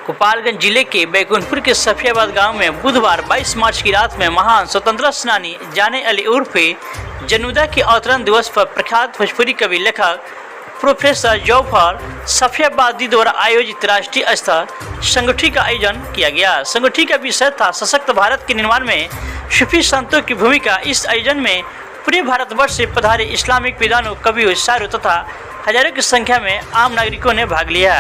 गोपालगंज जिले के बैकुंठपुर के सफियाबाद गांव में बुधवार 22 मार्च की रात में महान स्वतंत्रता सेनानी जाने अली उर्फे जनुदा के अवतरण दिवस पर प्रख्यात भोजपुरी कवि लेखक प्रोफेसर जौफर सफियाबादी द्वारा आयोजित राष्ट्रीय स्तर संगोष्ठी का आयोजन किया गया। संगोष्ठी का विषय था सशक्त भारत के निर्माण में सूफी संतों की भूमिका। इस आयोजन में पूरे भारतवर्ष से पधारे इस्लामिक विद्वानों, कवियों, शायरों तथा हजारों की संख्या में आम नागरिकों ने भाग लिया।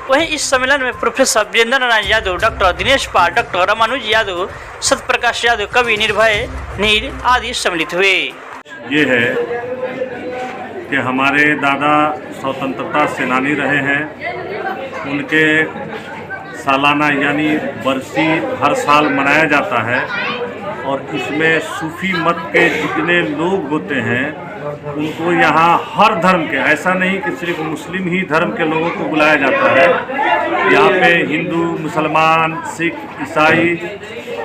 वहीं इस सम्मेलन में प्रोफेसर वीरेंद्र नारायण यादव, डॉक्टर दिनेश पाल, डॉक्टर रामानुज यादव, सत्यप्रकाश यादव, कवि निर्भय नीर आदि सम्मिलित हुए। ये है कि हमारे दादा स्वतंत्रता सेनानी रहे हैं, उनके सालाना यानी बरसी हर साल मनाया जाता है और इसमें सूफी मत के जितने लोग होते हैं उनको यहाँ हर धर्म के, ऐसा नहीं कि सिर्फ मुस्लिम ही धर्म के लोगों को बुलाया जाता है। यहाँ पे हिंदू, मुसलमान, सिख, ईसाई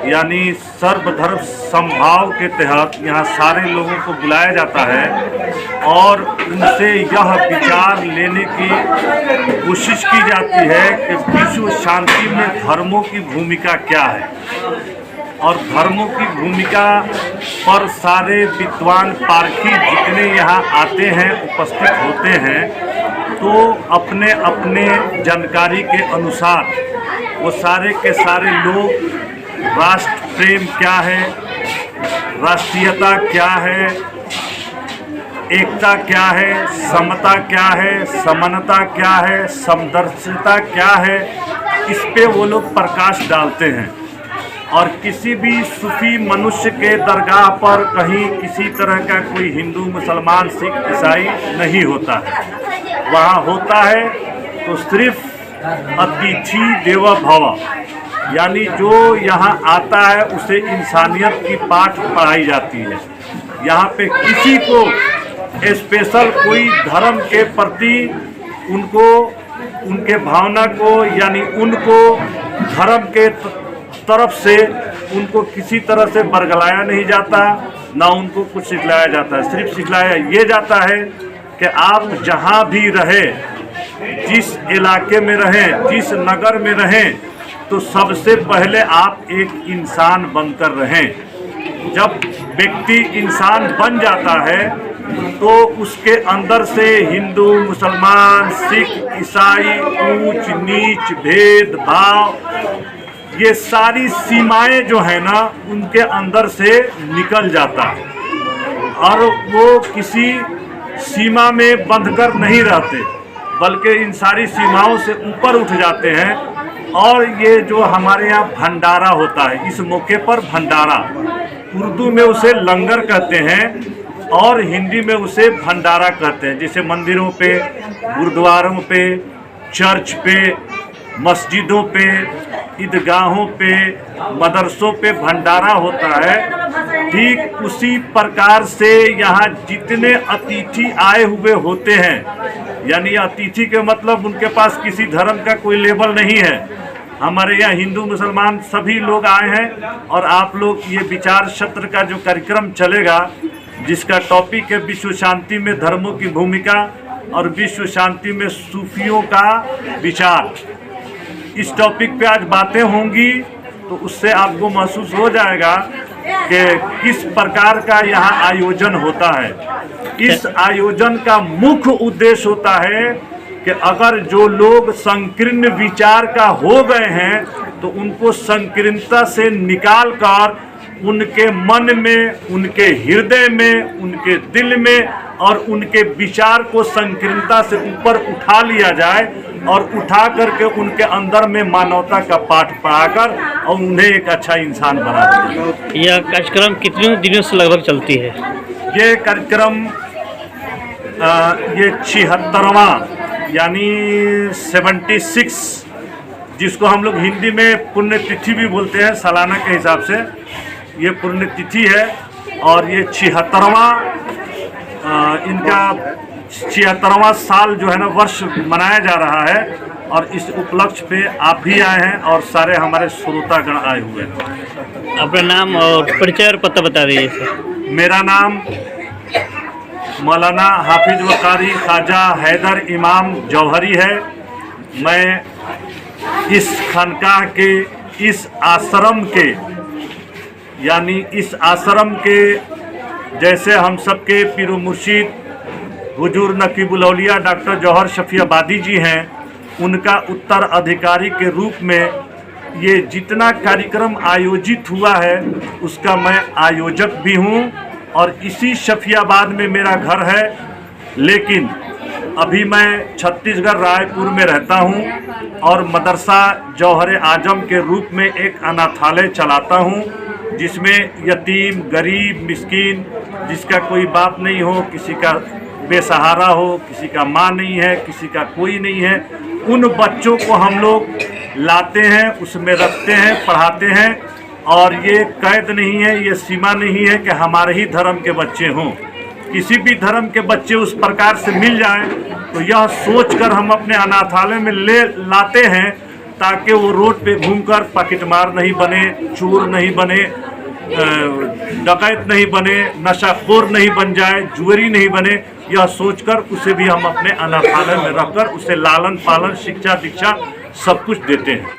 यानी सर्वधर्म समभाव के तहत यहाँ सारे लोगों को बुलाया जाता है और उनसे यह विचार लेने की कोशिश की जाती है कि विश्व शांति में धर्मों की भूमिका क्या है और धर्मों की भूमिका पर सारे विद्वान पारखी जितने यहाँ आते हैं, उपस्थित होते हैं, तो अपने अपने जानकारी के अनुसार वो सारे के सारे लोग राष्ट्र प्रेम क्या है, राष्ट्रीयता क्या है, एकता क्या है, समता क्या है, समानता क्या है, समदर्शिता क्या है, इस पे वो लोग प्रकाश डालते हैं। और किसी भी सूफी मनुष्य के दरगाह पर कहीं किसी तरह का कोई हिंदू, मुसलमान, सिख, ईसाई नहीं होता है। वहाँ होता है तो सिर्फ अतिथि देवो भव, यानी जो यहाँ आता है उसे इंसानियत की पाठ पढ़ाई जाती है। यहाँ पे किसी को स्पेशल कोई धर्म के प्रति उनको, उनके भावना को यानी उनको धर्म के तरफ से उनको किसी तरह से बरगलाया नहीं जाता, ना उनको कुछ सिखलाया जाता है। सिर्फ सिखलाया ये जाता है कि आप जहाँ भी रहें, जिस इलाके में रहें, जिस नगर में रहें, तो सबसे पहले आप एक इंसान बनकर रहें। जब व्यक्ति इंसान बन जाता है तो उसके अंदर से हिंदू, मुसलमान, सिख, ईसाई, ऊंच नीच, भेदभाव, ये सारी सीमाएं जो है ना उनके अंदर से निकल जाता है और वो किसी सीमा में बंधकर नहीं रहते, बल्कि इन सारी सीमाओं से ऊपर उठ जाते हैं। और ये जो हमारे यहाँ भंडारा होता है, इस मौके पर भंडारा, उर्दू में उसे लंगर कहते हैं और हिंदी में उसे भंडारा कहते हैं। जैसे मंदिरों पे, गुरुद्वारों पे, चर्च पे, मस्जिदों पे, ईदगाहों पे, मदरसों पे भंडारा होता है। ठीक उसी प्रकार से यहाँ जितने अतिथि आए हुए होते हैं, यानी अतिथि के मतलब उनके पास किसी धर्म का कोई लेबल नहीं है। हमारे यहाँ हिंदू, मुसलमान सभी लोग आए हैं और आप लोग ये विचार सत्र का जो कार्यक्रम चलेगा, जिसका टॉपिक है विश्व शांति में धर्मों की भूमिका और विश्व शांति में सूफियों का विचार, इस टॉपिक पे आज बातें होंगी तो उससे आपको महसूस हो जाएगा कि किस प्रकार का यहाँ आयोजन होता है। इस आयोजन का मुख्य उद्देश्य होता है कि अगर जो लोग संकीर्ण विचार का हो गए हैं तो उनको संकीर्णता से निकाल कर उनके मन में, उनके हृदय में, उनके दिल में और उनके विचार को संकीर्णता से ऊपर उठा लिया जाए और उठा करके उनके अंदर में मानवता का पाठ पढ़ाकर और उन्हें एक अच्छा इंसान बना दिया। यह कार्यक्रम कितने दिनों से लगभग चलती है? ये कार्यक्रम ये 76वां यानी 76, जिसको हम लोग हिंदी में पुण्यतिथि भी बोलते हैं, सालाना के हिसाब से ये पुण्यतिथि है और ये 76वां इनका 76वां साल जो है ना वर्ष मनाया जा रहा है और इस उपलक्ष्य पे आप भी आए हैं और सारे हमारे श्रोतागण आए हुए हैं। अपना नाम और परिचय और पता बता दीजिए सर। मेरा नाम मौलाना हाफिज व कारी ख्वाजा हैदर इमाम जौहरी है। मैं इस खानकाह के, इस आश्रम के, यानी इस आश्रम के जैसे हम सबके पीर मुर्शिद हुजूर नकीबुल औलिया डॉक्टर जौहर शफियाबादी जी हैं, उनका उत्तराधिकारी के रूप में ये जितना कार्यक्रम आयोजित हुआ है उसका मैं आयोजक भी हूँ और इसी शफियाबाद में मेरा घर है। लेकिन अभी मैं छत्तीसगढ़ रायपुर में रहता हूँ और मदरसा जौहर आजम के रूप में एक अनाथालय चलाता हूँ, जिसमें यतीम, गरीब, मिस्कीन, जिसका कोई बाप नहीं हो, किसी का बेसहारा हो, किसी का माँ नहीं है, किसी का कोई नहीं है, उन बच्चों को हम लोग लाते हैं, उसमें रखते हैं, पढ़ाते हैं। और ये कैद नहीं है, ये सीमा नहीं है कि हमारे ही धर्म के बच्चे हों। किसी भी धर्म के बच्चे उस प्रकार से मिल जाएं तो यह सोचकर हम अपने अनाथालय में लाते हैं ताकि वो रोड पे घूमकर पॉकेटमार नहीं बने, चोर नहीं बने, डकैत नहीं बने, नशाखोर नहीं बन जाए, जुएरी नहीं बने। यह सोचकर उसे भी हम अपने अनाथालय में रखकर उसे लालन पालन, शिक्षा, दीक्षा सब कुछ देते हैं।